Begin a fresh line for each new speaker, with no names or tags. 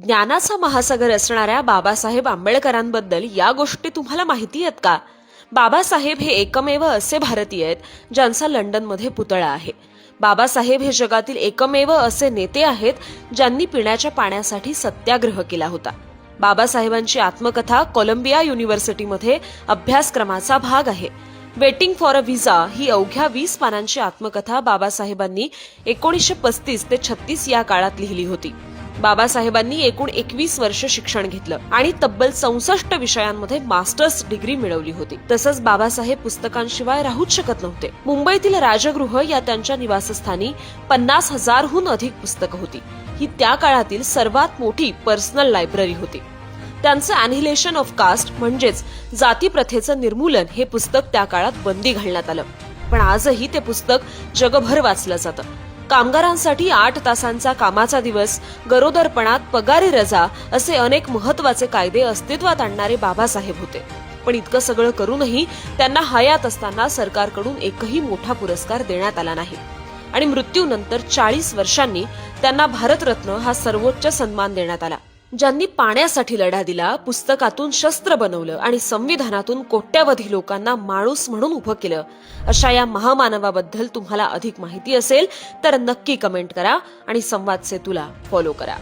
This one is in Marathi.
ज्ञानाचा महासागर असणाऱ्या बाबासाहेब आंबेडकरांबद्दल या गोष्टी तुम्हाला माहिती आहेत का? बाबासाहेब हे एकमेव असे भारतीय आहेत ज्यांचा लंडनमध्ये पुतळा आहे. बाबासाहेब हे जगातील एकमेव असे नेते आहेत ज्यांनी पिण्याच्या पाण्यासाठी सत्याग्रह केला होता. बाबासाहेबांची आत्मकथा कोलंबिया युनिव्हर्सिटीमध्ये अभ्यासक्रमाचा भाग आहे. वेटिंग फॉर अ व्हिसा ही अवघ्या 20 पानांची आत्मकथा बाबासाहेबांनी 1935 ते 36 या काळात लिहिली होती. बाबासाहेबांनी एकूण 21 वर्ष शिक्षण घेतलं आणि तब्बल 64 विषयांमध्ये मास्टर्स डिग्री मिळवली होती. तसंच बाबासाहेब पुस्तकांशिवाय राहूच शकत नव्हते. मुंबईतील राजगृह या त्यांच्या निवासस्थानी 50,000हून अधिक पुस्तकं होती. ही त्या काळातील सर्वात मोठी पर्सनल लायब्ररी होती. त्यांचं अॅनिहिलेशन ऑफ कास्ट म्हणजेच जातीप्रथेचं निर्मूलन हे पुस्तक त्या काळात बंदी घालण्यात आलं. पण आजही ते पुस्तक जगभर वाचलं जातं. कामगारांसाठी 8 तासांचा कामाचा दिवस, गरोदरपणात पगारी रजा असे अनेक महत्वाचे कायदे अस्तित्वात आणणारे बाबासाहेब होते. पण इतकं सगळं करूनही त्यांना हयात असताना सरकारकडून एकही मोठा पुरस्कार देण्यात आला नाही आणि मृत्यूनंतर 40 वर्षांनी त्यांना भारतरत्न हा सर्वोच्च सन्मान देण्यात आला. ज्यांनी पाण्यासाठी लढा दिला, पुस्तकातून शस्त्र बनवलं आणि संविधानातून कोट्यावधी लोकांना माणूस म्हणून उभं केलं, अशा या महामानवाबद्दल तुम्हाला अधिक माहिती असेल तर नक्की कमेंट करा आणि संवाद सेतूला फॉलो करा.